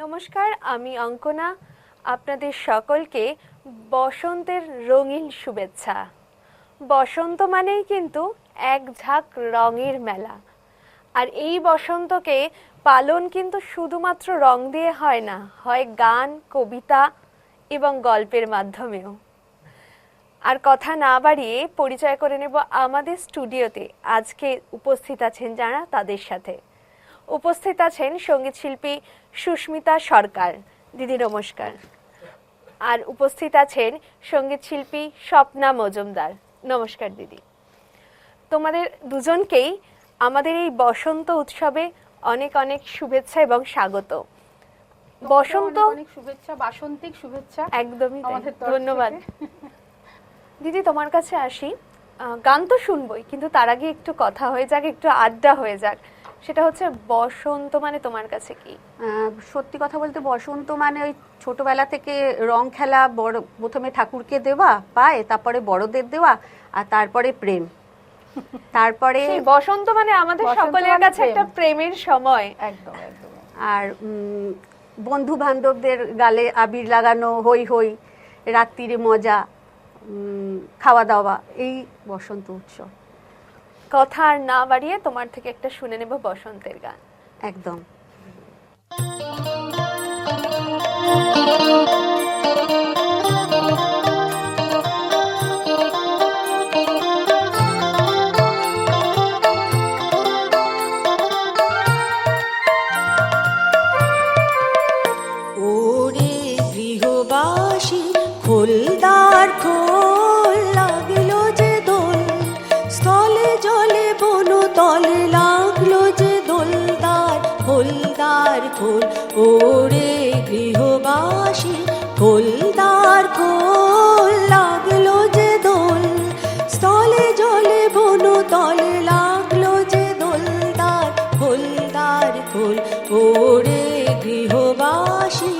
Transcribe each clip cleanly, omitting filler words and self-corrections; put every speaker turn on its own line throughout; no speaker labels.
নমস্কার, আমি অঙ্কনা। আপনাদের সকলকে বসন্তের রঙিন শুভেচ্ছা। বসন্ত মানেই কিন্তু এক ঝাঁক রঙের মেলা। আর এই বসন্তকে পালন কিন্তু শুধুমাত্র রং দিয়ে হয় না, হয় গান, কবিতা এবং গল্পের মাধ্যমেও। আর কথা না বাড়িয়ে পরিচয় করে নেব আমাদের স্টুডিওতে আজকে উপস্থিত আছেন যারা, তাদের সাথে। উপস্থিত আছেন সঙ্গীত শিল্পী সুস্মিতা সরকার। দিদি নমস্কার। আর উপস্থিত আছেন সঙ্গীত শিল্পী স্বপ্না মজুমদার। নমস্কার দিদি। তোমাদের দুজনকেই আমাদের এই বসন্ত উৎসবে অনেক অনেক শুভেচ্ছা এবং স্বাগত। বসন্ত
অনেক শুভেচ্ছা, বাসন্তিক শুভেচ্ছা।
একদমই
আমাদের
ধন্যবাদ। দিদি তোমার কাছে আসি। গান তো শুনবই, কিন্তু তার আগে একটু কথা হয়ে যাক, একটু আড্ডা হয়ে যাক। সেটা হচ্ছে বসন্ত মানে তোমার কাছে কি?
সত্যি কথা বলতে বসন্ত মানে ওই ছোটবেলা থেকে রং খেলা, বড় প্রথমে ঠাকুরকে দেওয়া পায়, তারপরে বড়দের দেওয়া, আর তারপরে প্রেম। তারপরে
বসন্ত মানে আমাদের সকলের কাছে একটা প্রেমের সময়।
একদম একদম।
আর বন্ধু বান্ধবদের গালে আবির লাগানো, হই হই, রাত্রিরে মজা, খাওয়া দাওয়া, এই বসন্ত উৎসব।
কথা আর না বাড়িয়ে তোমার থেকে একটা শুনে নেব বসন্তের গান।
একদম।
ওরে গৃহবাসী খোলদার খোল, লাগলো যে দোল, স্থলে জলে বন তলে লাগলো যে দোলদার খোলদার খোল। ওরে গৃহবাসী খোলদার খোল, লাগলো যে দোল, স্থলে জলে বন তলে লাগলো যে দোলদার খোলদার খোল। ওরে গৃহবাসী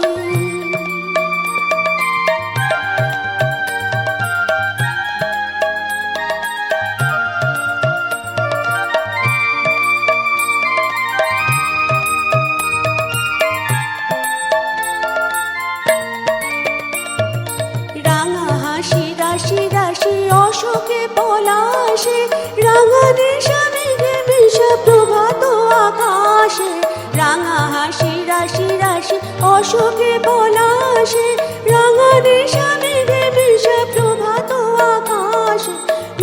রাঙা হাসি রাশি রাশি অশোকে পলাশে, রাঙা দিশা মেঘে মিশা প্রভাত আকাশে। রাঙা হাসি রাশি রাশি অশোকে পলাশে, রাঙা দিশা মেঘে মিশা প্রভাত আকাশে।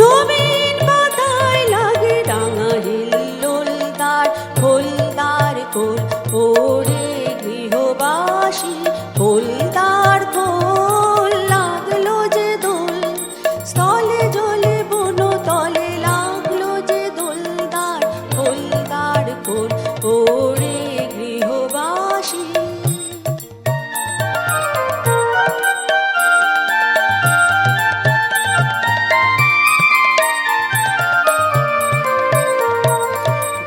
নবীন পাতায় লাগে রাঙা হিল্লোলদার খোলদার খোল। ওরে গৃহবাসী খোলদার খোল, লাগলো যে দোল, স্থলে জলে বন তলে লাগলো যে দোলদার খোলদার খোল। ওরে গৃহবাসী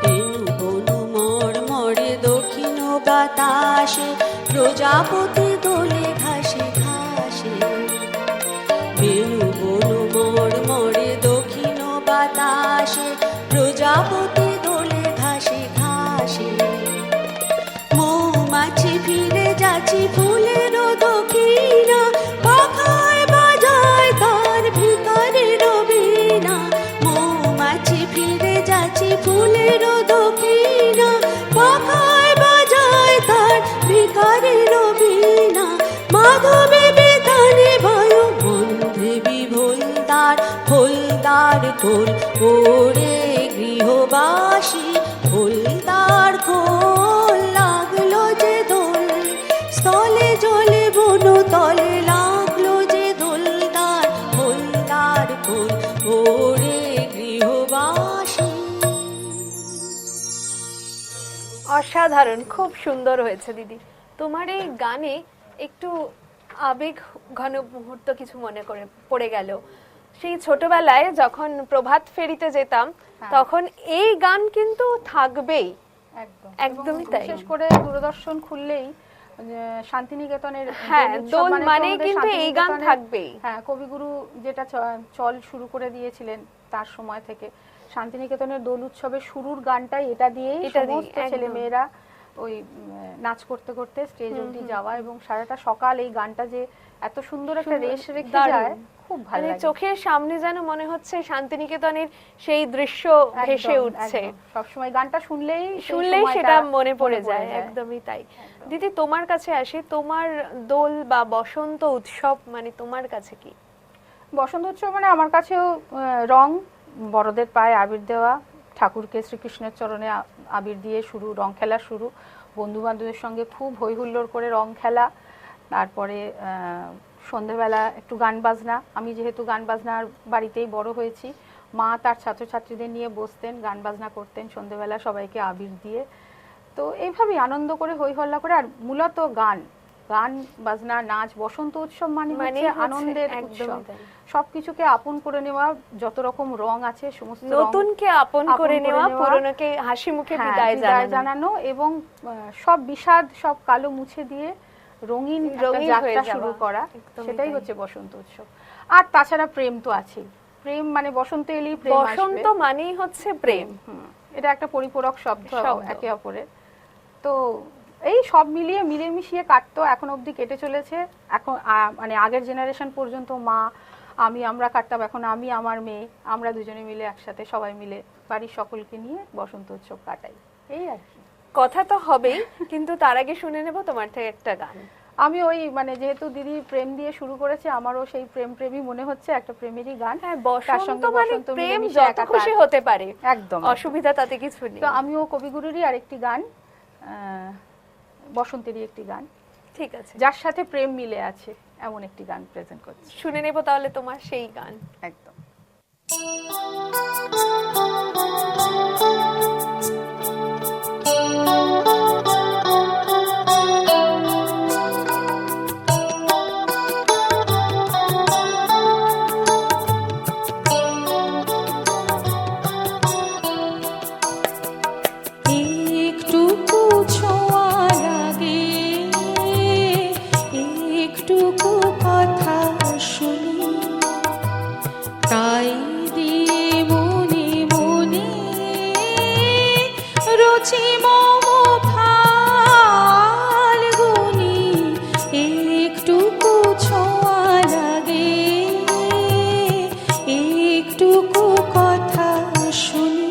বেনু বনু মড়মড়ে দক্ষিণ বাতাসে, প্রজাপতি দোলে ঘাসে ঘাসে। বেনু বনু মড়মড়ে দক্ষিণ বাতাসে, প্রজাপতি দোলে ঘাসে ঘাসে। মৌমাছি ফিরে যাচ্ছি ফুলের দক্ষিণা, পাখায় বাজায় তার ভিকারের বীণা। মৌমাছি ফিরে যাচ্ছি ফুলের দক্ষিণা, পাখায় বাজায় তার ভিকারের বীণা। মাধবী বেতানে বায়ু বন্ধে বিভোলদার খোলদার খোল। ওরে গৃহবাসী খোলদার খোল, লাগলো যে দোল, স্থলে জলে বন তলে লাগলো যে দোলদার খোলদার খোল। ওরে গৃহবাসী।
অসাধারণ, খুব সুন্দর হয়েছে দিদি। তোমার এই গানে একটু আবেগ ঘন মুহূর্ত কিছু মনে করে পড়ে গেল। সেই ছোটবেলায় যখন প্রভাত ফেরিতে যেতাম, তখন এই গান কিন্তু থাকবেই। একদমই তাই।
বিশেষ করে দূরদর্শন খুললেই শান্তিনিকেতনের
দোল মানে কিন্তু এই গান থাকবেই।
হ্যাঁ, কবিগুরু যেটা চল শুরু করে দিয়েছিলেন, তার সময় থেকে শান্তিনিকেতনের দোল উৎসবের শুরুর গানটাই এটা দিয়েই সমস্ত ছেলেমেয়েরা ওই নাচ করতে করতে স্টেজ অবধি যাওয়া, এবং সারাটা সকাল এই গানটা যে এত সুন্দর একটা রেশ রেখে
দারুণ।
যায়, খুব ভালো
মানে
লাগে।
চোখের সামনে যেন মনে হচ্ছে শান্তিনিকেতনের সেই দৃশ্য ভেসে
একদম,
উঠছে,
একদম। সবসময় গানটা শুনলেই সেই
শুনলেই
সময়টা
সেটা মনে পড়ে যায়, একদমই তাই। দিদি, তোমার কাছে আসি, তোমার দোল বা বসন্ত উৎসব মানে তোমার কাছে কি?
বসন্ত উৎসব মানে আমার কাছেও রং, বড়দের পায়ে আবির দেওয়া, ঠাকুরকে শ্রীকৃষ্ণের চরণে আবির দিয়ে শুরু, রং খেলা শুরু, বন্ধু বান্ধবের সঙ্গে খুব হই হুল্লোড় করে রং খেলা, তারপরে সন্ধেবেলা একটু গান বাজনা। আমি যেহেতু গান বাজনার বাড়িতেই বড় হয়েছি, মা তার ছাত্রছাত্রীদের নিয়ে বসতেন, গান বাজনা করতেন সন্ধেবেলা সবাইকে আবির দিয়ে। তো এইভাবেই আনন্দ করে হই হল্লা করে, আর মূলত গান গান বাজনা নাচ। বসন্ত উৎসব মানে হচ্ছে আনন্দের উৎসব, সবকিছুকে আপন করে নেওয়া, যত রকম রং আছে সমস্ত
নতুনকে আপন করে নেওয়া, পুরনোকে হাসি মুখে বিদায়
জানানো, এবং সব বিষাদ সব কালো মুছে দিয়ে রঙিন যাত্রা শুরু করা, সেটাই হচ্ছে বসন্ত উৎসব। আর তাছাড়া প্রেম তো আছেই, প্রেম মানে বসন্ত এলেই প্রেম আসবে,
বসন্ত মানেই হচ্ছে প্রেম।
এটা একটা পরিপূরক শব্দ একে অপরের। তো এই সব মিলিয়ে মিলেমিশিয়ে কাটতো, এখন অবধি কেটে চলেছে। এখন মানে আগের জেনারেশন পর্যন্ত মা আমরা কাটতাম, এখন আমি আমার মেয়ে আমরা দুজনে মিলে একসাথে সবাই মিলে বাড়ির সকলকে নিয়ে বসন্ত উৎসব কাটাই, এই আর কি।
কথা তো হবেই, কিন্তু তার আগে শুনে নেব তোমার থেকে একটা গান।
আমি ওই মানে যেহেতু দিদি প্রেম দিয়ে শুরু করেছে, আমারও সেই প্রেমই মনে হচ্ছে, একটা প্রেমেরই গান।
হ্যাঁ, বসন্ত মানে প্রেম যত খুশি হতে পারে,
একদম
অসুবিধা তাতে কিছু নেই।
তো আমিও কবিগুরুরই আরেকটি গান, বসন্তেরই একটি গান,
ঠিক আছে,
যার সাথে প্রেম মিলে আছে এমন একটি গান প্রেজেন্ট করছি।
শুনে নেব তাহলে তোমার সেই গান।
একদম।
একটুকু ছোঁয়া লাগে, একটুকু কথা শুনি, তাই দিয়ে মনে মনে রচি মম ফাল্গুনি। একটুকু ছোঁয়া লাগে, একটুকু কথা শুনি।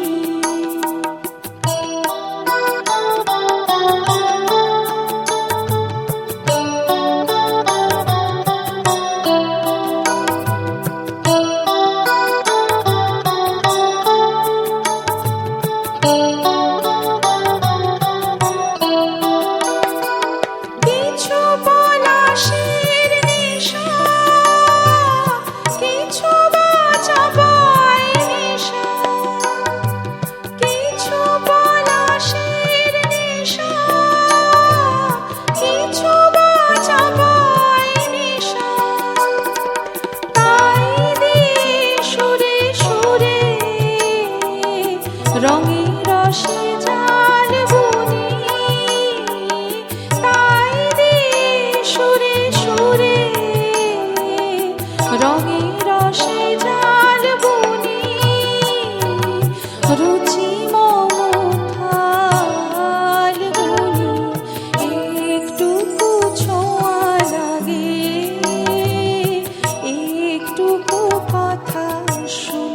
কিছু পলাশের নেশা, কিছু বা চাপায় নেশা, কিছু পলাশের নেশা, কিছু বা চাপায় নেশা, তাই দিয়ে সুরে সুরে রঙে রসে জাল বুনি, তাই দিয়ে সুরে সুরে রঙে রসে জাল বুনি। রুচি মম ফাল্গুনি, একটুকু ছোঁয়া লাগে, একটুকু কথা শুনি।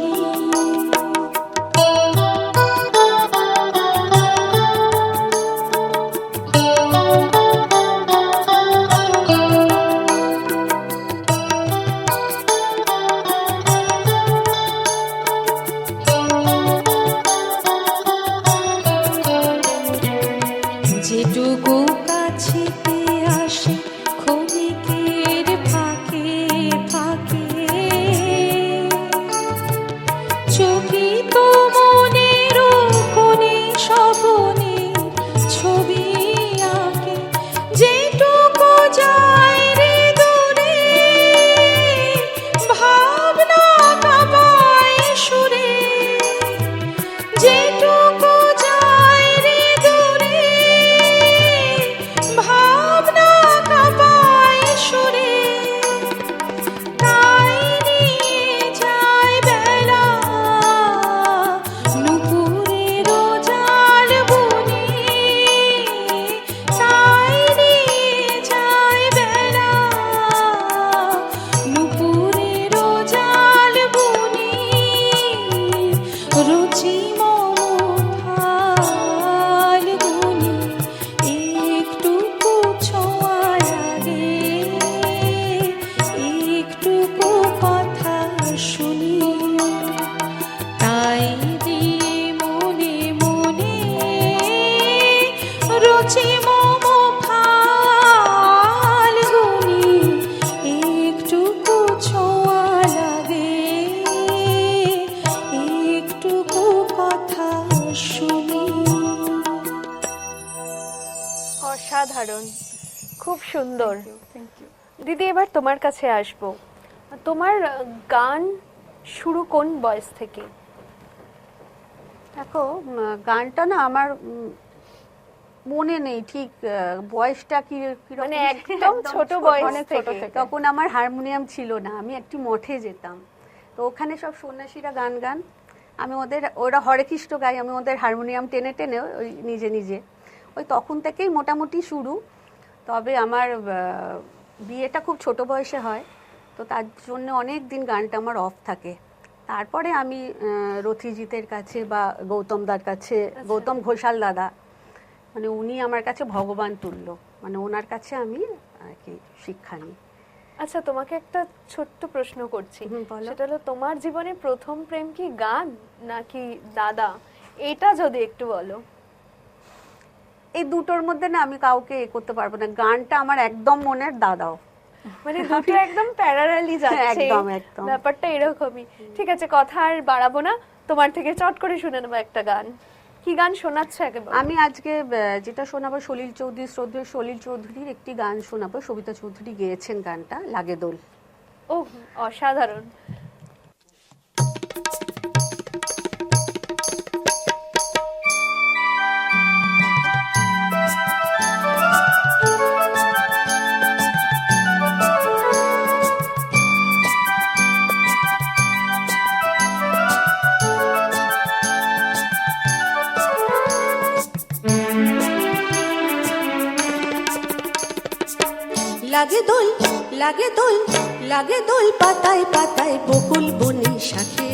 যেটুকু কাছেতে আসে ক্ষণিকের ফাঁকে ফাঁকে, চকিত মনের কোণে স্বপনে ছবি আঁকে। যেটুকু যায় রে দূরে, ভাবনা কাঁপায় সুরে। যেটুকু যায় রে দূরে, ভাবনা
অসাধারণ, খুব সুন্দর।
Thank you.
দিদি এবার তোমার কাছে আসবো। তোমার গান শুরু কোন বয়স থেকে?
দেখো গানটা না আমার মনে নেই ঠিক বয়সটা কি কিরকম
মানে একদম ছোট বয়স
অনেক ছোট
থেকে?
থেকে।
তখন আমার হারমোনিয়াম ছিল না, আমি একটি মঠে যেতাম, তো ওখানে সব সন্ন্যাসীরা গান গান, আমি ওরা হরে কৃষ্ণ গাই, আমি ওদের হারমোনিয়াম টেনে টেনে ওই নিজে নিজে ওই তখন থেকেই মোটামুটি শুরু। তবে আমার বিয়েটা খুব ছোট বয়সে হয়, তো তার জন্য অনেক দিন গানটা আমার অফ থাকে। তারপরে আমি রথিজিতের কাছে বা গৌতমদার কাছে, গৌতম ঘোষাল দাদা, মানে উনি আমার কাছে ভগবান তুল্য, মানে ওনার কাছে আমি আর কি শিক্ষা নিই।
আচ্ছা, তোমাকে একটা ছোট্ট প্রশ্ন করছি।
বলো।
সেটা হলো, তোমার জীবনে প্রথম প্রেম কি গান নাকি দাদা? এটা যদি একটু বলো।
এই দুটোর মধ্যে না আমি কাউকে করতে পারবো না, গানটা আমার একদম মনের, দাদাও।
মানে দুটো একদম প্যারালালি যাচ্ছে,
একদম, একদম।
ব্যাপারটা এরকমই। ঠিক আছে, কথা আর বাড়াবো না, তোমার থেকে চট করে শুনে নেবো একটা গান। কি গান শোনাচ্ছ একেবারে?
আমি আজকে যেটা শোনাবো সলিল চৌধুরী, শ্রদ্ধেয় সলিল চৌধুরীর একটি গান শোনাবো, সবিতা চৌধুরী গেয়েছেন গানটা, লাগে দোল।
ও অসাধারণ।
লাগে দোল লাগে দোল লাগে দোল পাতায় পাতায় বকুল বনে শাখে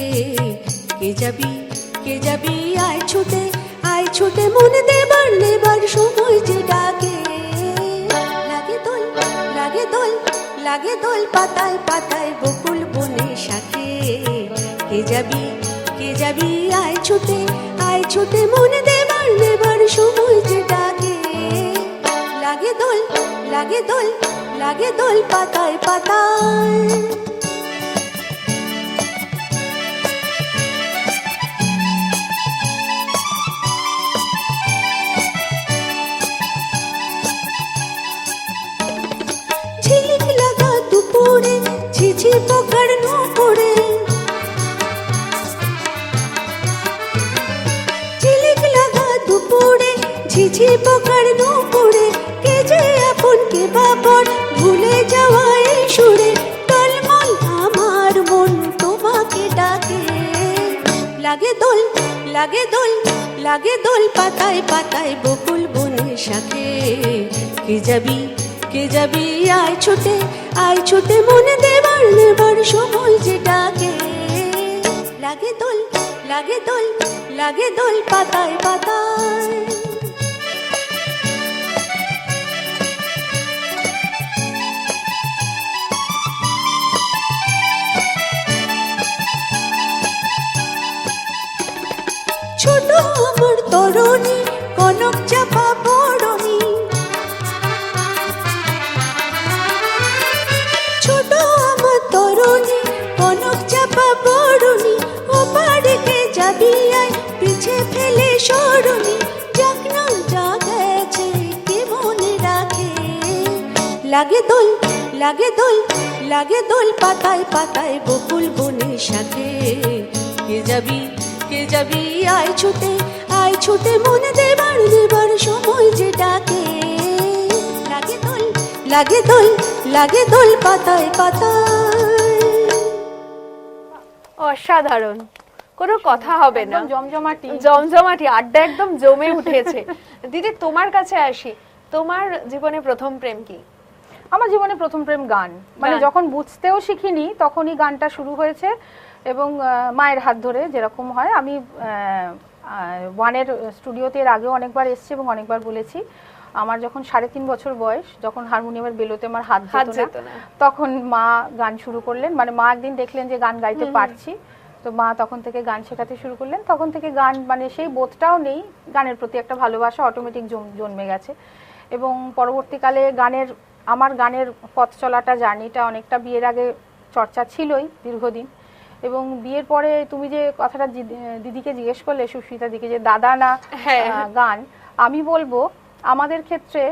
কে যাবি আয় ছুটে মনে দেবার নেবার সময় যে ডাকে লাগে দোল লাগে দোল লাগে দোল পাতায় পাতায় বকুল বনে শাখে কে যাবি আয় ছুটে মনে দেবার নেবার সময় যে ডাকে লাগে দোল লাগে দোল লাগে দোল পাতায় পাতায় ঝিলিক লাগা দুপুরে ঝিঝি পোকার নুপুরে ঝিলিক লাগা দুপুরে ঝিঝি পোকার নুপুরে কে যে আপন কে বাপন ভুলে যাওয়া এই সুরে টলমল আমার মন তোমাকে ডাকে লাগে দোল লাগে দোল লাগে দোল পাতায় পাতায় বকুল বনে শাখে কে যাবি আয় ছুটে মনে দেবার নেবার সময় যে ডাকে লাগে দোল লাগে দোল লাগে দোল পাতায় পাতায় ছোট আমার তরুণী কনক চাপা বরণী ছোট আমার তরুণী কনক চাপা বরণী ওপারে কে যাবি আয় পিছে ফেলে সরণী যাক না যা গেছে কে মনে রাখে লাগে দোল লাগে দোল লাগে দোল পাতায় পাতায় বকুল বনে শাখে কে যাবি আয় ছুটে মনে দেবার নেবার সময় যে ডাকে লাগে দোল লাগে দোল লাগে দোল পাতায় পাতায়
অসাধারণ, কোনো কথা হবে না।
একদম জমজমাটি।
জমজমাটি আড্ডা একদম জমে উঠেছে। দিদি তোমার কাছে আসি, তোমার জীবনে প্রথম প্রেম কি?
আমার জীবনে প্রথম প্রেম গান, মানে
গান।
যখন বুঝতেও শিখিনি তখনই গানটা শুরু হয়েছে, এবং মায়ের হাত ধরে যেরকম হয়। আমি ওয়ানের স্টুডিওতে এর আগেও অনেকবার এসেছি এবং অনেকবার বলেছি, আমার যখন 3.5 বছর বয়স, যখন হারমোনিয়ামের বেলোতে আমার হাত যেত না, তখন মা গান শুরু করলেন। মানে মা একদিন দেখলেন যে গান গাইতে পারছি, তো মা তখন থেকে গান শেখাতে শুরু করলেন। তখন থেকে গান, মানে সেই বোধটাও নেই, গানের প্রতি একটা ভালোবাসা অটোমেটিক জন্মে গেছে। এবং পরবর্তীকালে আমার গানের পথ চলাটা, জার্নিটা অনেকটা বিয়ের আগে চর্চা ছিলই দীর্ঘদিন, এবং বিয়ের পরে তুমি যে কথাটা দিদিকে জিজ্ঞেস করলে, সুস্মিতা দিকে, যে দাদা না গান, আমি বলবো আমাদের ক্ষেত্রে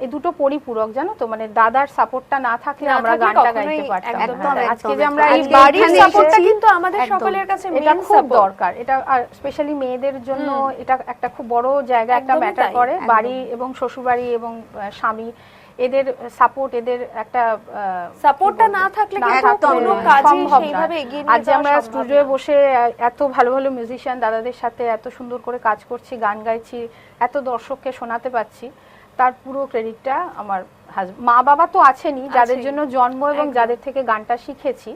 এই দুটো পরিপূরক, জানো তো, মানে দাদার সাপোর্টটা না থাকলে
না
আমরা
থাকলে
গানটা
কখনোই
গাইতে পারতাম না।
একদম,
হ্যাঁ, আজকে
একদম,
যে আমরা এই
আজকে
বাড়ির
এখানে
সাপোর্টটা
এসেছি,
কিন্তু আমাদের
একদম,
সকলের কাছে
এটা
মেইন
খুব
সাপোর্ট।
দরকার, এটা আর স্পেশালি মেয়েদের জন্য এটা একটা খুব বড় জায়গা একটা
একদমই
ম্যাটার
তাই,
করে।
একদম।
বাড়ি এবং শ্বশুরবাড়ি এবং স্বামী এদের সাপোর্ট, এদের একটা
সাপোর্টটা না থাকলে
না
কিন্তু
থাকলে
কোনো কাজই
সম্ভব
সেইভাবে
নয়।
এগিয়ে
আজ
নিয়ে
যে
যাওয়া
আমরা
সম্ভব
স্টুডিওয়ে
না।
বসে এত ভালো ভালো মিউজিশিয়ান দাদাদের সাথে এত সুন্দর করে কাজ করছি, গান গাইছি, এত দর্শককে শোনাতে পারছি, তার পুরো ক্রেডিটটা আমার মা বাবা তো আছেনই, যাদের
আছেই।
জন্য জন্ম এবং
একদম।
যাদের থেকে গানটা শিখেছি,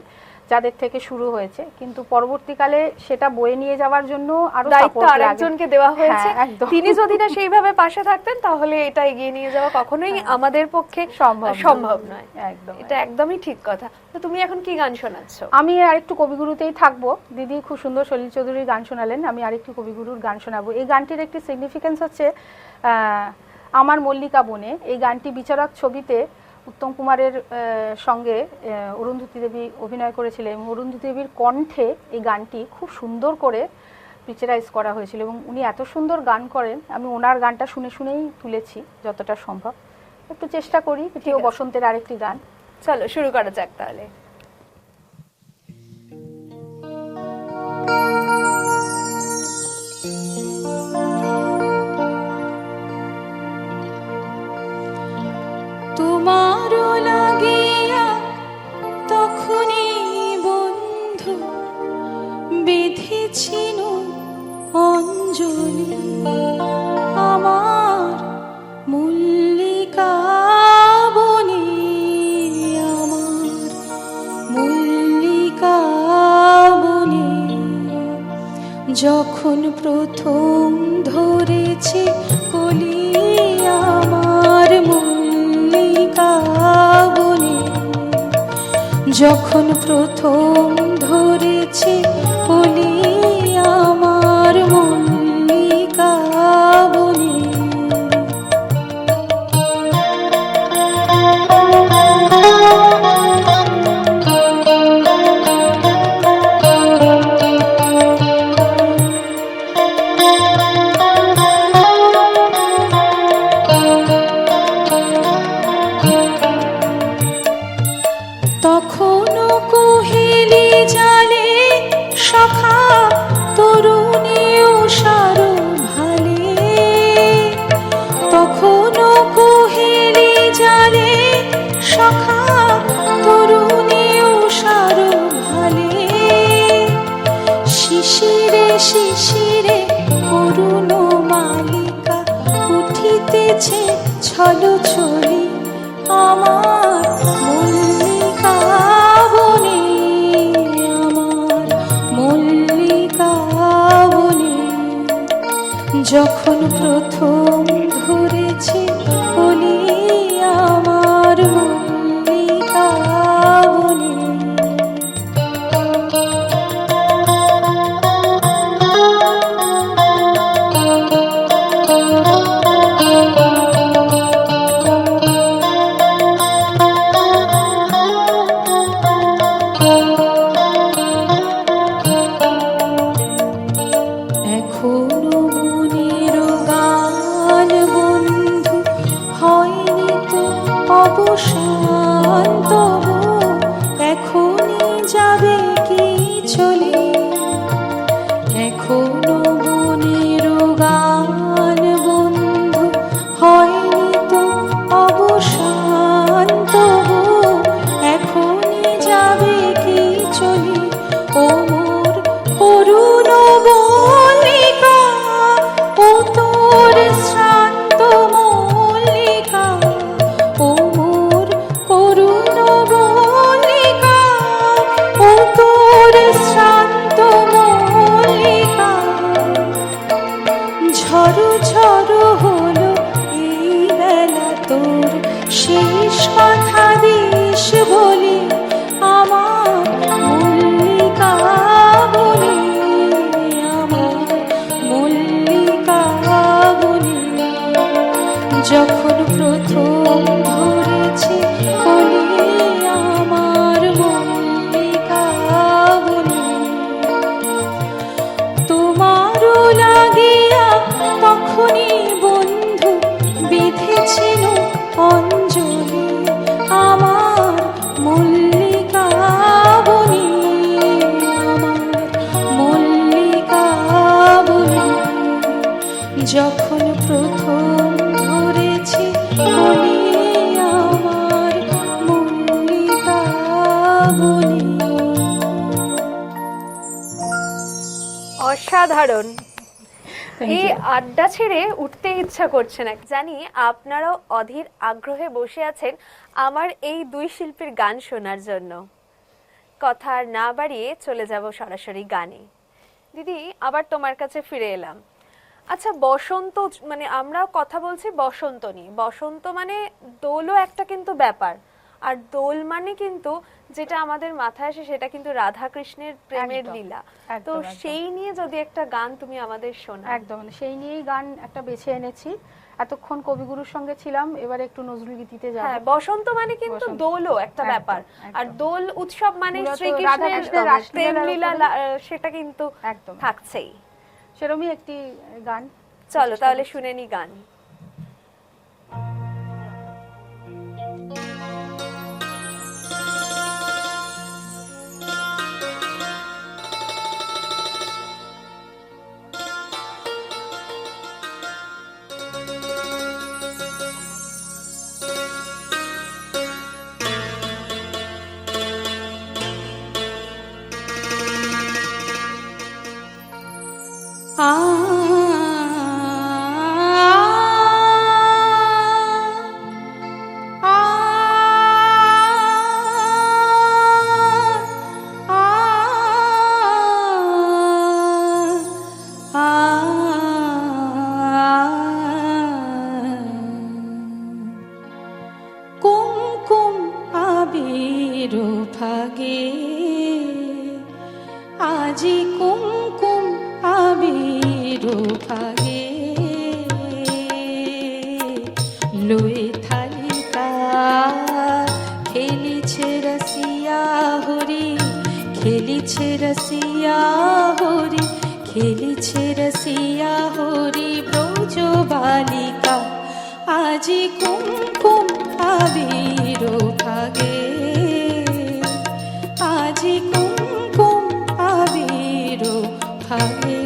যাদের থেকে শুরু হয়েছে, কিন্তু পরবর্তীকালে সেটা বয়ে নিয়ে যাওয়ার জন্য আরো
দায়িত্ব
সাপোর্ট লাগে।
আরেকজনকে দেওয়া হয়েছে।
হ্যাঁ, একদম।
তিনি যদি না সেইভাবে পাশে থাকতেন তাহলে এটা এগিয়ে নিয়ে যাওয়া কখনোই আমাদের পক্ষে সম্ভব নয়।
একদম
এটা একদমই ঠিক কথা। তো তুমি এখন কি গান শোনাচ্ছ?
আমি আরেকটু কবিগুরুতেই থাকবো। দিদি খুব সুন্দর সলিল চৌধুরীর গান শোনালেন, আমি আরেকটু কবিগুরুর গান শোনাবো। এই গানটির একটি সিগনিফিকেন্স হচ্ছে আমার মল্লিকা বনে। এই গানটি বিচারক ছবিতে উত্তম কুমারের সঙ্গে অরুন্ধতী দেবী অভিনয় করেছিলেন এবং অরুন্ধতী দেবীর কণ্ঠে এই গানটি খুব সুন্দর করে পিকচারাইজ করা হয়েছিল এবং উনি এত সুন্দর গান করেন, আমি ওনার গানটা শুনে শুনেই তুলেছি যতটা সম্ভব। একটু চেষ্টা করি, এটিও বসন্তের আরেকটি গান।
চলো শুরু করা যাক তাহলে।
তোমারও লাগিয়া তখনই বন্ধু বেঁধেছিল অঞ্জলি আমার মল্লিকা বনে, আমার মল্লিকা বনে। যখন প্রথম ধরেছে কলি আমার মল্লিকা বনে, যখন প্রথম ধরেছে কলি আমার মল্লিকা বনে। তখনও কোহেলি জালে সখা তরুণী উষার ভালে, তখনও কোহেলি জালে সখা তরুণী উষার ভালে। শিশিরে শিশিরে করুণ মালিকা উঠিতেছে ছলো ছলি আমার মল্লিকা বনে, আমার মল্লিকা বনে। যখন প্রথম ধরেছে কলি আমার মল্লিকা বনে। এখনো মনের গান বন্ধু হয়নি তো অবসান, তবু এখনই যাবে কি চলে। এখনো মনের গান বন্ধু হয়নি তো অবসান, তবু এখনই যাবে কি চলে। ও মোর করুণ মল্লিকা, ও তোর শ্রান্ত মল্লিকা, ও মোর করুণ মল্লিকা, ও তোর শ্রান্ত মল্লিকা। ঝড়ো ঝড়ো হলো এই বেলা তোর শেষ কথা দিস বলি আমার মল্লিকা বনে, আমার মল্লিকা বনে। যখন প্রথম ধরেছে কলি আমার মল্লিকা বনে। তোমারও লাগিয়া তখনই বন্ধু
অসাধারণ। এই আড্ডা ছেড়ে উঠতে ইচ্ছা করছে না। জানি আপনারাও অধীর আগ্রহে বসে আছেন আমার এই দুই শিল্পীর গান শোনার জন্য। কথা আর না বাড়িয়ে চলে যাব সরাসরি গানে। দিদি, আবার তোমার কাছে ফিরে এলাম। আচ্ছা, বসন্ত মানে আমরাও কথা বলছি বসন্ত নিয়ে। বসন্ত মানে দোলও একটা কিন্তু ব্যাপার, আর দোল মানে কিন্তু যেটা আমাদের মাথায় আসে সেটা কিন্তু রাধা কৃষ্ণের প্রেমের লীলা। তো সেই নিয়ে যদি একটা গান তুমি আমাদের শোনাও।
একদম, সেই নিয়েই গান একটা বেছে এনেছি। এতক্ষণ কবিগুরুর সঙ্গে ছিলাম, এবার একটু নজরুল গীতিতে যাব।
হ্যাঁ, বসন্ত মানে কিন্তু দোলও একটা ব্যাপার, আর দোল উৎসব মানে শ্রীকৃষ্ণের প্রেম লীলা, সেটা কিন্তু থাকছেই।
সেরকমই একটি গান,
চলো তাহলে শুনে নি গান।
কুমকুম আবির ভাগে, আজি কুমকুম আবির ভাগে, লয়ে থালিকা খেলিছে রসিয়া হরি, খেলিছে রসিয়া হরি, খেলিছে রসিয়া হরি, ব্রজ বালিকা আজি কুমকুম আবির ভাগে, আজি কুমকুম আবির ভাগে।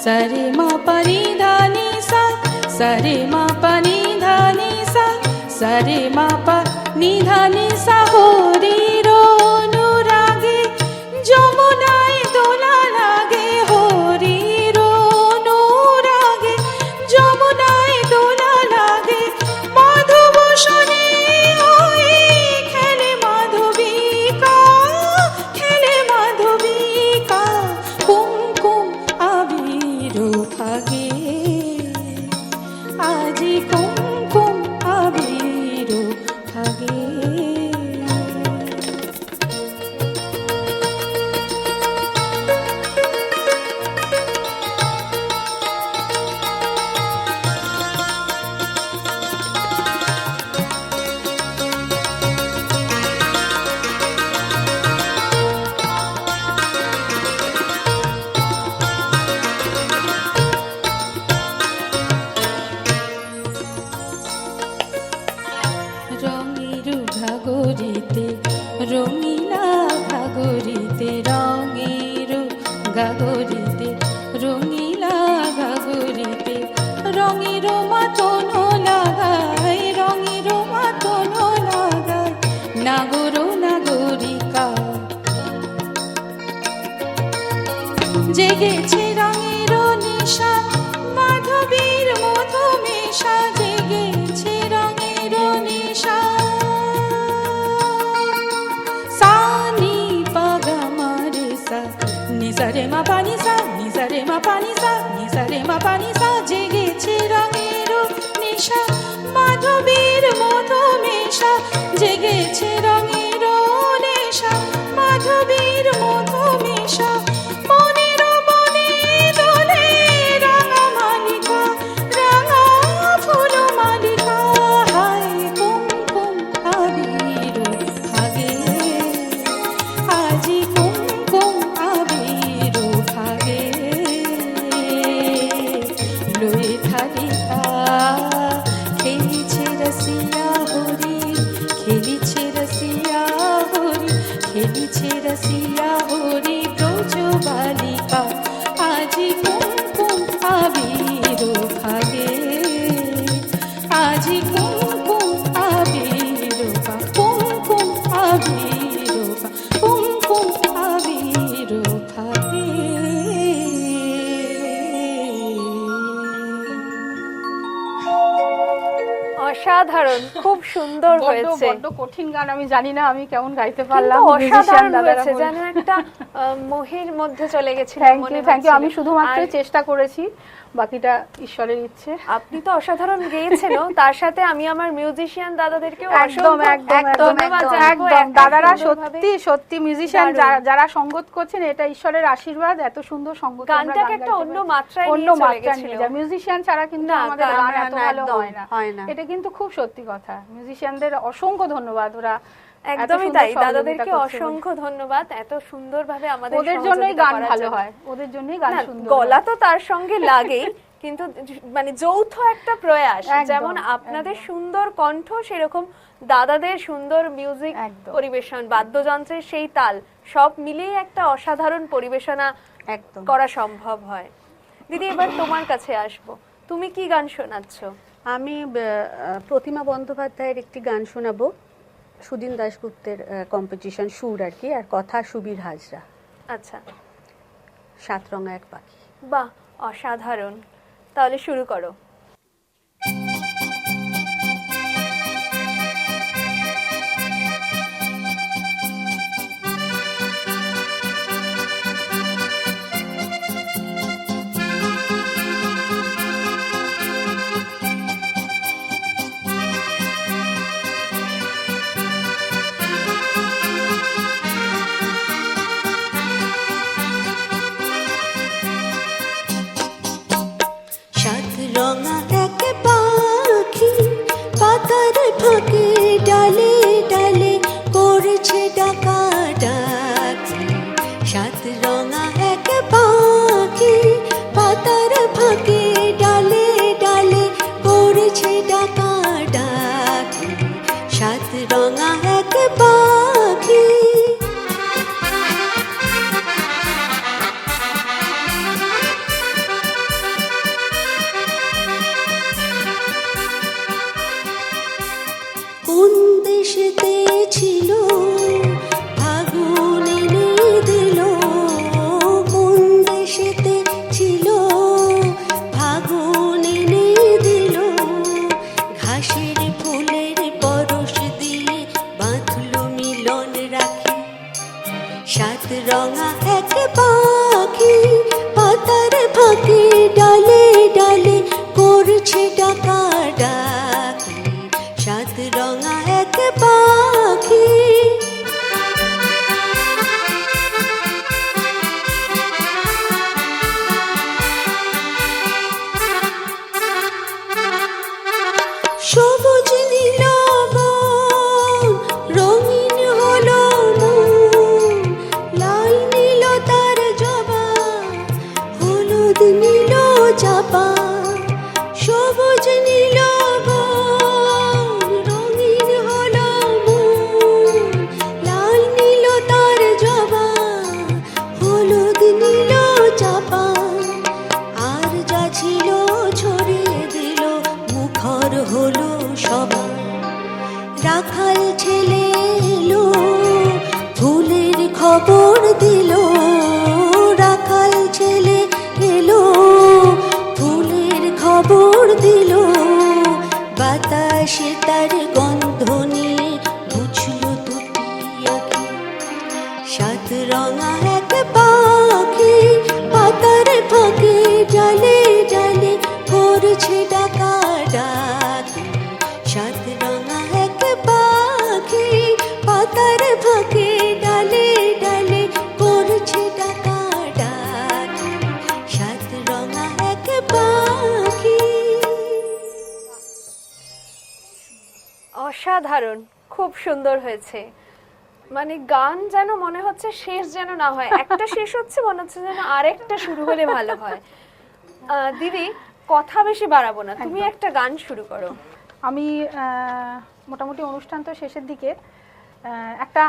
सरे मा पनी धानी सा, सरे मा पनी धानी सा, सरे मा पनी धानी सा, होरी रो अनुरागे যমুনায় দোলা লাগে, হরি रो অনুরাগে যমুনায় দোলা লাগে, মাধবসনে হয়ে খেলে মাধবিকা, খেলে মাধবিকা, কুমকুম আবির ভাগে, আজি কুমকুম আবির ভাগে। রঙিলা ঘাগরিতে, রঙের ঘাগরিতে, রঙিলা ঘাগরিতে, রঙের মাতন লাগায়, রঙের মাতন লাগায়, নাগর নাগরিকা জেগেছে রঙের নিশা, মাধবীর মধুমেশা, জেগেছে রঙের নিশা, নিসারে মা পানি সা, নিসারে মা পানি সা, নিসারে মা পানি সা, জেগেছে রঙের নিশা, মাধবীর মধুমেশা, জেগেছে রঙের নেশা, মাধবীর মধুমেশা, মনের বনে দোলে রাঙা
অসাধারণ, খুব সুন্দর হয়েছে।
বড্ড কঠিন গান, আমি জানি না আমি কেমন গাইতে পারলাম।
কিন্তু অসাধারণ হয়েছে, যেন একটা মোহের মধ্যে চলে গেছিল মনে হচ্ছে।
থ্যাংক ইউ, আমি শুধুমাত্র চেষ্টা করেছি, বাকিটা ঈশ্বরের ইচ্ছে।
আপনি তো অসাধারণ গেয়েছেন, তার সাথে আমি আমার মিউজিশিয়ান দাদাদেরকেও
একদম দাদারা সত্যি সত্যি মিউজিশিয়ান যারা সঙ্গত করছেন, এটা ঈশ্বরের আশীর্বাদ। এত সুন্দর সঙ্গত,
গানটাকে একটা অন্য মাত্রায় নিয়ে চলে গেছিল।
মিউজিশিয়ান ছাড়া কিন্তু আমাদের গান এত ভালো হয় না, এটা কিন্তু খুব সত্যি কথা। মিউজিশিয়ানদের অসংখ্য ধন্যবাদ, ওরা
একদমই তাই, দাদাদেরকে অসংখ্য ধন্যবাদ, এত সুন্দরভাবে আমাদের
ওদের জন্যই গান ভালো হয়, ওদের জন্যই গান সুন্দর।
গলা তো তার সঙ্গে লাগেই, কিন্তু মানে যৌথ একটা প্রয়াস, যেমন আপনাদের সুন্দর কণ্ঠ সেরকম দাদাদের সুন্দর মিউজিক পরিবেশন, বাদ্যযন্ত্রের সেই তাল, সব মিলিয়ে একটা অসাধারণ পরিবেশনা করা সম্ভব হয়। দিদি, এবার তোমার কাছে আসবো, তুমি কি গান শোনাচ্ছ?
আমি প্রতিমা বন্দ্যোপাধ্যায়ের একটি গান শোনাবো, সুদিন দাশগুপ্তের কম্পোজিশন, সুর আর কি, আর কথা সুবীর হাজরা।
আচ্ছা,
সাতরঙা এক পাখি।
বাহ, অসাধারণ, তাহলে শুরু করো।
রঙা এক পাখি পাতার ফাঁকে ডালে ডালে করছে ডাকাডাকি। সাত রঙা এক পাখি পাতার ফাঁকে ডালে ডালে করছে ডাকাডাকি। সাত রঙা এক পাখি। কোন দেশেতে ছিল ফাগুন এনে দিল, কোন দেশেতে ছিল ফাগুন এনে দিল। ঘাসের ফুলের পরশ দিয়ে বাঁধলো মিলন রাখি। সাত রঙা এক পাখি পাতার ফাঁকে ডালে ডালে করছে ডাকাডাকি। সাত রঙা এক পাখি। সবুজ নীল বন রঙিন হলো মন, লাল নীল তার জবা, হলুদ নীল চাপা। সবুজ নীল বন রঙিন হলো মন, লাল নীল তার জবা, হলুদ নীল চাপা। আর যা ছিল ছড়িয়ে দিল, মুখর হলো সবা। রাখাল ছেলে এলো, ফুলের খবর দিল। রাখাল ছেলে এলো, ফুলের খবর দিল। বাতাসে তার গন্ধ নিয়ে বুঝলো দুটি আঁখি। সাত রঙা এক পাখি পাতার ফাঁকে ডালে ডালে করছে ডাকাডাকি। সাত রঙা এক পাখি পাতার ফাঁকে ডালে ডালে করছে ডাকাডাকি। সাত রঙা এক পাখি।
অসাধারণ, খুব সুন্দর হয়েছে। মানে গান যেন মনে হচ্ছে শেষ যেন না হয়, একটা শেষ হচ্ছে মনে হচ্ছে যেন আরেকটা শুরু হলে ভালো হয়। দিদি, কথা বেশি বাড়াবো না, তুমি একটা গান শুরু করো।
আমি মোটামুটি অনুষ্ঠান তো শেষের দিকে, একটা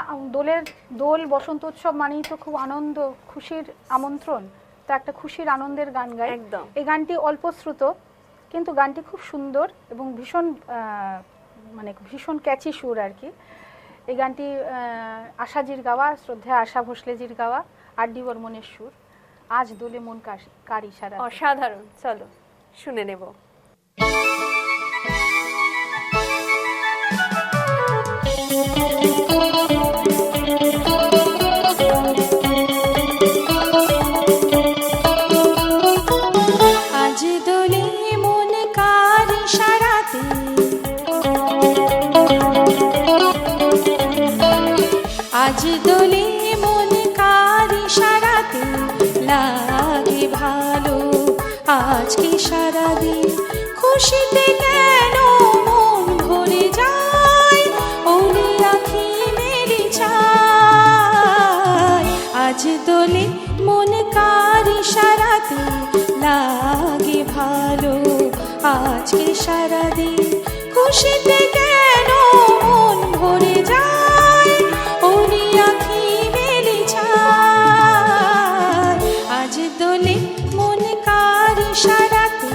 দোল বসন্ত উৎসব মানেই তো খুব আনন্দ, খুশির আমন্ত্রণ, তো একটা খুশির আনন্দের গান গাই।
একদম।
এই গানটি অল্প শ্রুত, কিন্তু গানটি খুব সুন্দর এবং ভীষণ মানে ভীষণ ক্যাচি সুর আর কি। এই গানটি আশাজির গাওয়া, শ্রদ্ধেয় আশা ভোসলেজির গাওয়া, আর ডি বর্মনের সুর। আজ দোলে মন কার ইশারা।
অসাধারণ, চলো শুনে নেব।
আজ দোলে মন কার ইশারাতে লাগে ভালো, আজকে সারাদিন খুশিতে কেন মন ভরে যায়, ওলে আঁখি মেলি চায়। আজ দোলে মন কার ইশারাতে লাগে ভালো, আজকে সারাদিন খুশিতে কেন মন ভরে যায়, ওরে আঁখি মেলি চায়। আজ দোলে মন কার ইশারাতে,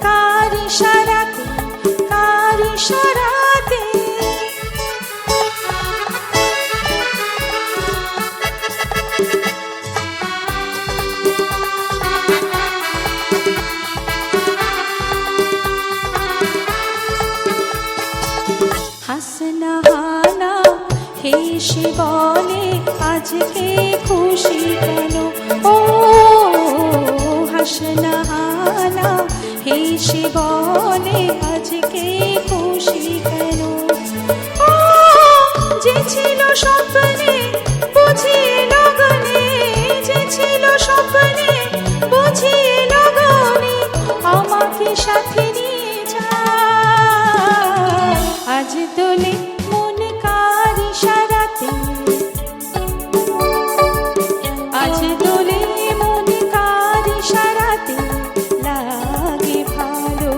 কার ইশারাতে, কার ইশারাতে। হাসনা হানা হেসে বলে আজকে খুশি কেন, ও হাসনা হানা হেসে বলে আজকে খুশি কেন। ও যে ছিল স্বপ্নে বুঝি লগনে, যে ছিল স্বপ্নে বুঝি লগনে, আমাকে সাথে নিয়ে যায়। আজ দোলে মন কার ইশারাতে, আজ দোলে মন কার ইশারাতে লাগে ভালো,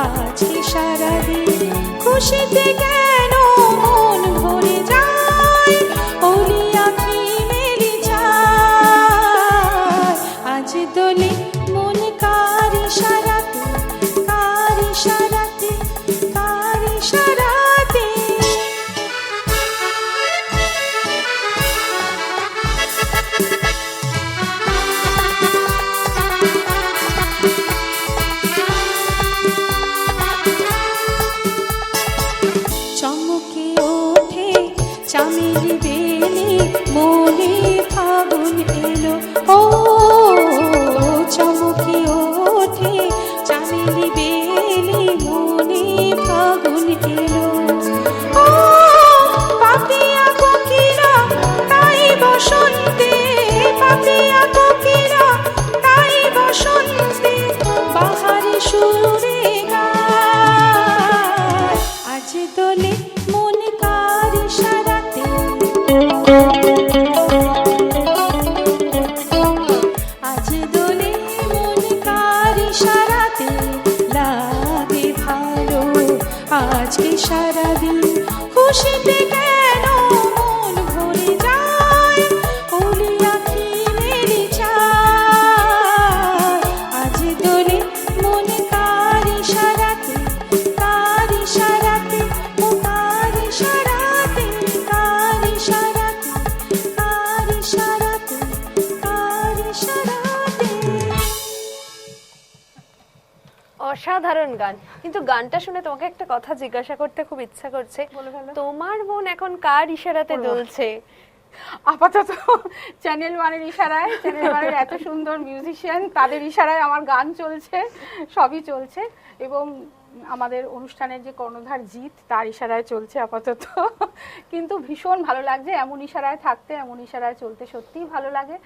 আজকে সারাদিন খুশিতে কেন মন ভরে যায়, ওলি আঁখি মেলি চায়। আজ দোলে মন কার ইশারাতে, কার ইশারাতে, কার ইশারাতে। চমকে ওঠে চামেলি বেলি, মনে ফাগুন এলো, ও চমকে ওঠে চামেলি বেলি, মনে ফাগুন এলো। ও পাপিয়া কোকিলা তাই বসন্তে, পাপিয়া কোকিলা তাই বসন্তে, বাহারি সুরে গায়। আজ দোলে মন কার ইশারাতে, আজ দোলে মন কার ইশারাতে লাগে ভালো, আজকে সারাদিন খুশিতে কেন মন ভরে যায়, ওলি আঁখি মেলি চায়। আজ দোলে মন কার ইশারাতে, কার ইশারাতে, ও কার ইশারাতে, কার ইশারাতে, কার ইশারাতে, কার ইশারাতে।
অসাধারণ গান। কিন্তু গানটা শুনে তোমাকে একটা কথা জিজ্ঞাসা করতে খুব ইচ্ছা করছে,
বলে ফেলো।
তোমার মন এখন কার ইশারাতে দুলছে?
আপাতত চ্যানেল ওয়ানের ইশারায়, চ্যানেল ওয়ানের এত সুন্দর মিউজিশিয়ান তাদের ইশারায় আমার গান চলছে, সবই চলছে। এবং আমাদের অনুষ্ঠানের যে কর্ণধার জিৎ, তার ইশারায় চলছে আপাতত। কিন্তু ভীষণ ভালো লাগছে এমন ইশারায় থাকতে, এমন ইশারায় চলতে সত্যিই ভালো লাগে।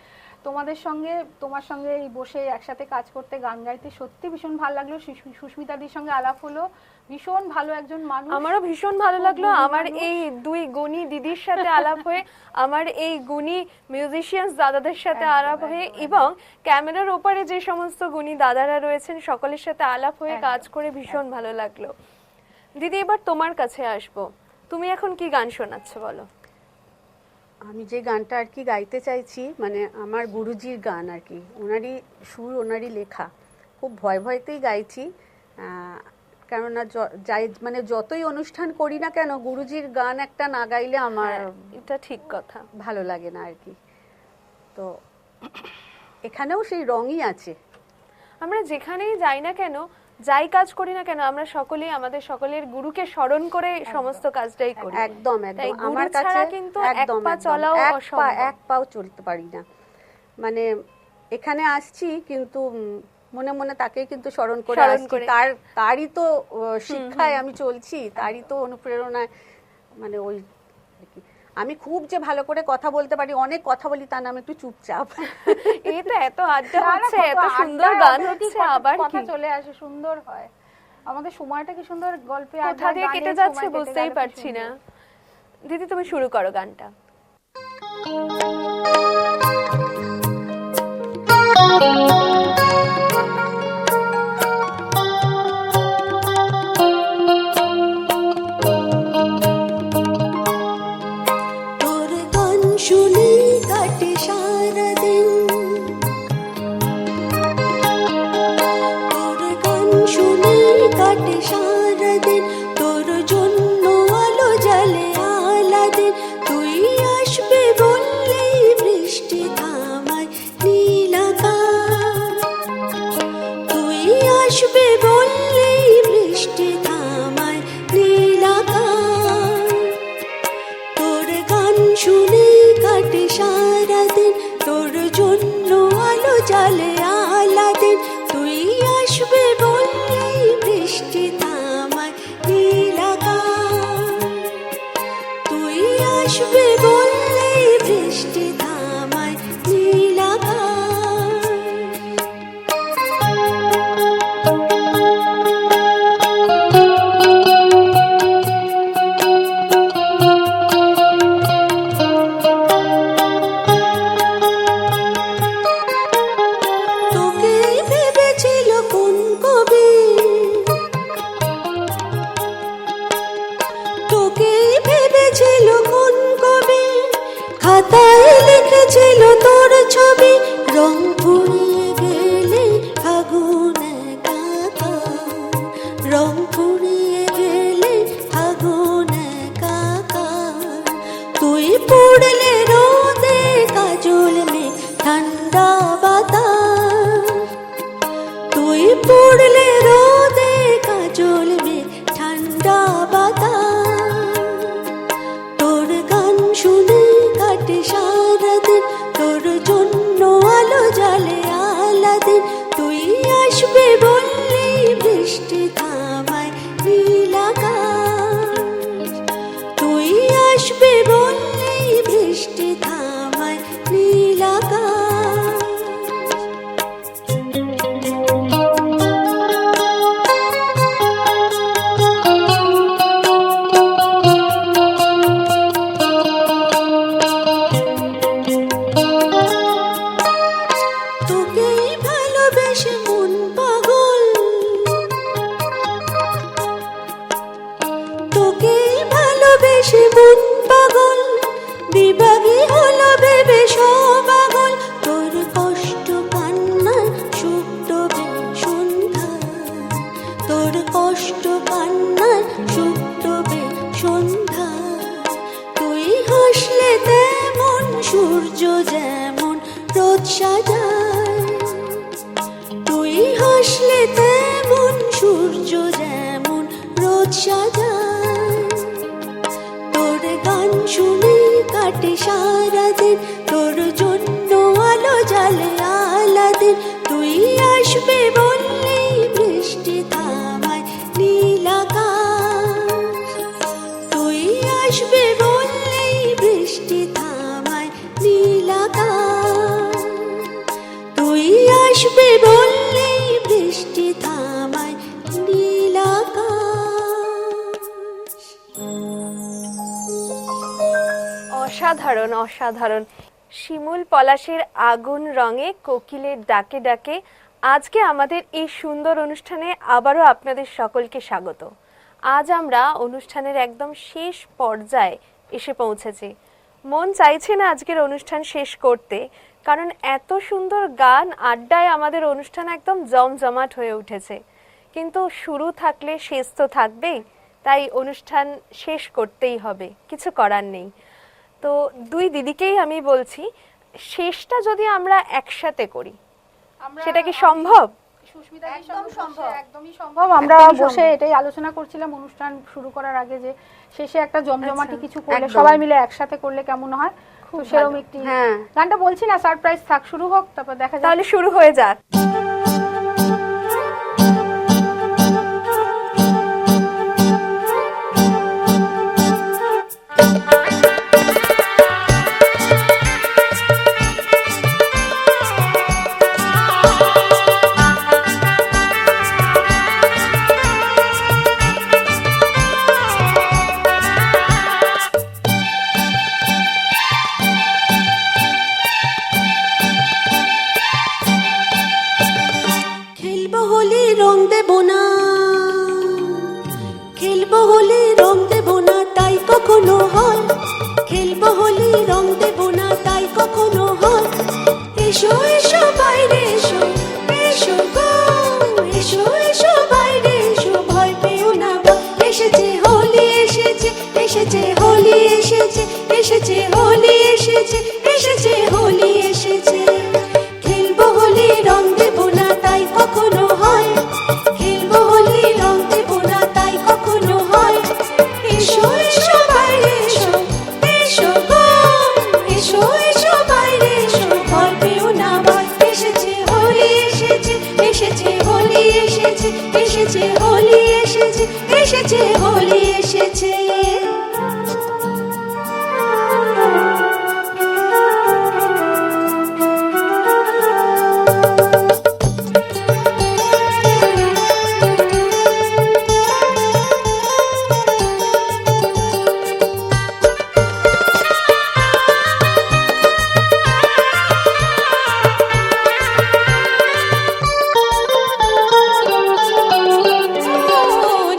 তোমাদের সঙ্গে, তোমার সঙ্গে এই বসে একসাথে কাজ করতে, গান গাইতে সত্যি ভীষণ ভালো লাগলো। সুস্মিতাদির সঙ্গে আলাপ হলো, ভীষণ ভালো একজন মানুষ।
আমারও ভীষণ ভালো লাগলো আমার এই দুই গুণী দিদির সাথে আলাপ হয়ে, আমার এই গুণী মিউজিশিয়ানস দাদাদের সাথে আলাপ হয়ে, এবং ক্যামেরার ওপারে যে সমস্ত গুণী দাদারা রয়েছেন সকলের সাথে আলাপ হয়ে কাজ করে ভীষণ ভালো লাগলো। দিদি, এবার তোমার কাছে আসবো। তুমি এখন কি গান শোনাচ্ছ বলো?
আমি যে গানটা আর কি গাইতে চাইছি, মানে আমার গুরুজির গান আর কি, ওনারই সুর, ওনারই লেখা। খুব ভয় ভয়তেই গাইছি, কেননা যাই মানে যতই অনুষ্ঠান করি না কেন, গুরুজির গান একটা না গাইলে আমার
এটা ঠিক কথা,
ভালো লাগে না আর কি। তো এখানেও সেই রঙই আছে।
আমরা যেখানেই যাই না কেন, যাই কাজ করি না কেন, আমরা সকলেই আমাদের সকলের গুরুকে স্মরণ করে সমস্ত কাজটাই করি।
একদম
তাই
একদম।
গুরু
আমার কাছে
ছাড়া কিন্তু এক
একদম
পা চলাও অসম্ভব।
এক পাও চলতে পারি না। মানে এখানে আসছি কিন্তু মনে মনে তাকেই কিন্তু স্মরণ করে আসছি। তারই তো শিক্ষায় আমি চলছি, তারই তো অনুপ্রেরণায়, মানে ওই আর কি। আমি খুব যে ভালো করে কথা বলতে পারি, অনেক কথা বলি তা না, আমি একটু চুপচাপ।
এই তো এত আড্ডা
না, না,
হচ্ছে,
কত
এত সুন্দর
আড্ডায়
গান
already
হচ্ছে,
কথা-
আবার
কথা
কি
চলে আসে, সুন্দর হয় আমাদের সময়টা, কি সুন্দর গল্পে
কোথা
আড্ডায়
দিয়ে
গানে
কেটে
সময়
যাচ্ছে
কেটে
বুঝতেই
গেল, কি
পারছি না।
সুন্দর।
দিদি তুমি শুরু করো গানটা।
তোর গান শুনে কাটে সারাদিন, তোর গান শুনে কাটে সারাদিন, তোর জন্য আলো জ্বালে আলাদিন। তুই আসবে বললেই বৃষ্টি থামায় নীল আকাশ, তুই আসবে বললেই বৃষ্টি থামায় নীল আকাশ। তোর গান শুনে কাটে সারাদিন, তোর জন্য আলো জ্বালে আলাদিন। তুই আসবে বললেই বৃষ্টি থামায় নীল আকাশ, তুই আসবে বললেই বৃষ্টি থামায় নীল আকাশ। তোকে ভেবেছিল কোন কবি, তোকে ভেবেছিল কোন কবি, খাতায় লিখেছিল তোর ছবি। রং ফুরিয়ে গেলে ফাগুন একা, রং ফুরিয়ে গেলে ফাগুন একা। তুই পড়লে রোদে কাজল মেঘ ঠান্ডা বাতাস, তুই পড়লে রোদে কাজল মেঘ ঠান্ডা বাতাস। তোর গান শুনে কাটে সারাদিন, তোর জন্য আলো জ্বালে আলাদিন। তুই আসবে বললেই বৃষ্টি থামায় নীল আকাশ, তুই আসবে বললেই বৃষ্টি থামায় নীল আকাশ। তোকেই ভালোবেসে মন পাগল, তোকেই ভালোবেসে মন পাগল। বিভাগী হলো ভেবে সব আগল, তোর কষ্ট কান্নার সুখ ডোবে সন্ধ্যায়, তোর কষ্ট কান্নার সুখ ডোবে সন্ধ্যায়। তুই হাসলে তেমন সূর্য যেমন রোদ সাজায়, তুই হাসলে তেমন সূর্য যেমন রোদ সাজায়। তোর গান শুনে কাটে সারাদিন, তোর জন্য আলো জ্বালে আলাদিন। তুই আসবে বললেই বৃষ্টি থামায় নীল আকাশ, তুই আসবে বললেই বৃষ্টি থামায় নীল আকাশ, তুই আসবে বললেই বৃষ্টি থামায় নীল আকাশ।
অসাধারণ, অসাধারণ। শিমুল পলাশের আগুন রঙে কোকিলের ডাকে ডাকে আজকে আমাদের এই সুন্দর অনুষ্ঠানে আবারও আপনাদের সকলকে স্বাগত। আজ আমরা অনুষ্ঠানের একদম শেষ পর্যায়ে এসে পৌঁছেছি। মন চাইছে না আজকের অনুষ্ঠান শেষ করতে, কারণ এত সুন্দর গান আড্ডায় আমাদের অনুষ্ঠান একদম জমজমাট হয়ে উঠেছে। কিন্তু শুরু থাকলে শেষ তো থাকবেই, তাই অনুষ্ঠান শেষ করতেই হবে, কিছু করার নেই। তো দুই দিদিকেই আমি বলছি, শেষটা যদি আমরা একসাথে করি সেটা কি সম্ভব?
একদমই সম্ভব। আমরা বসে এটাই আলোচনা করছিলাম অনুষ্ঠান শুরু করার আগে, যে শেষে একটা জমজমাটি কিছু করলে, সবাই মিলে একসাথে করলে কেমন হয়। তো সেরকম একটি গানটা বলছি না, সারপ্রাইজ থাক, শুরু হোক, তারপর দেখা যাবে।
তাহলে শুরু হয়ে যাক।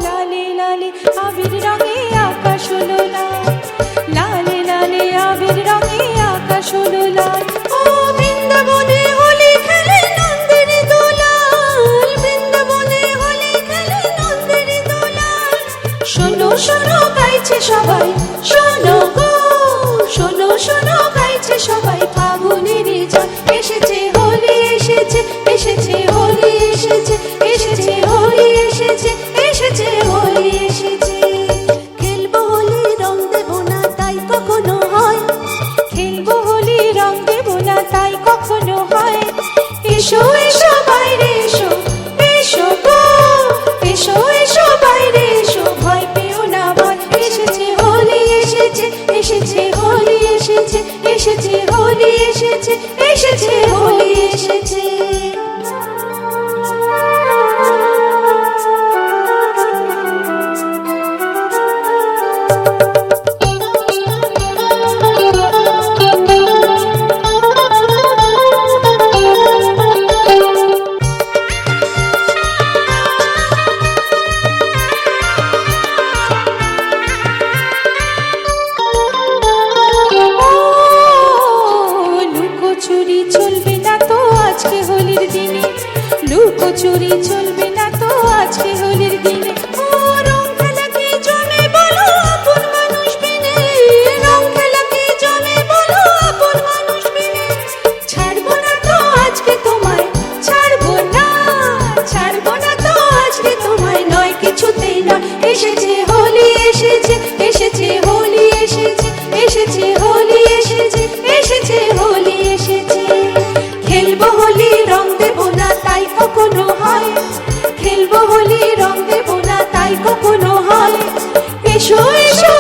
লালে লালে আবির রঙে আকাশ হলো লাল, লালে লালে আবির রঙে আকাশ হলো লাল। ও বৃন্দাবনে হোলি খেলে নন্দের দোলাল, বৃন্দাবনে হোলি খেলে নন্দের দোলাল। শোনো শোনো গাইছে সবাই, শোনো গো শোনো শোনো গাইছে সবাই, ফাগুনের জল এসেছে হোলি এসেছে, এসেছে হোলি এসেছে, এসেছে হোলি এসেছে, এসেছে হোলি এসেছে। খেলবো হোলি রং দেবো না তাই কখনো হয়, খেলবো হোলি রং দেবো না তাই কখনো হয়। এসো এসো বাইরে এসো, এসো গো এসো এসো বাইরে এসো, ভয় পেও না ভয়, এসেছে হোলি এসেছে, এসেছে হোলি এসেছে, এসেছে হোলি এসেছে, এসেছে হোলি এসেছে। লুকোচুরি চলবে না তো আজকে হোলির দিনে, লুকোচুরি চলবে না তো আজকে হোলির দিনে। ও রং খেলা কি জমে বলো আপন মানুষ বিনে, রং খেলা কি জমে বলো আপন মানুষ বিনে। ছাড়বো না তো আজকে তোমায়, ছাড়বো না, ছাড়বো না তো আজকে তোমায়, নয় কিছুতেই নয়। এসেছে হোলি এসেছে, এসেছে হোলি এসেছে, এসেছে হোলি এসেছে, এসেছে হোলি এসেছে। খেলবো হোলি রং দেবো না তাই কখনো হয়, খেলবো হোলি রং দেবো না তাই কখনো হয়। এসো এসো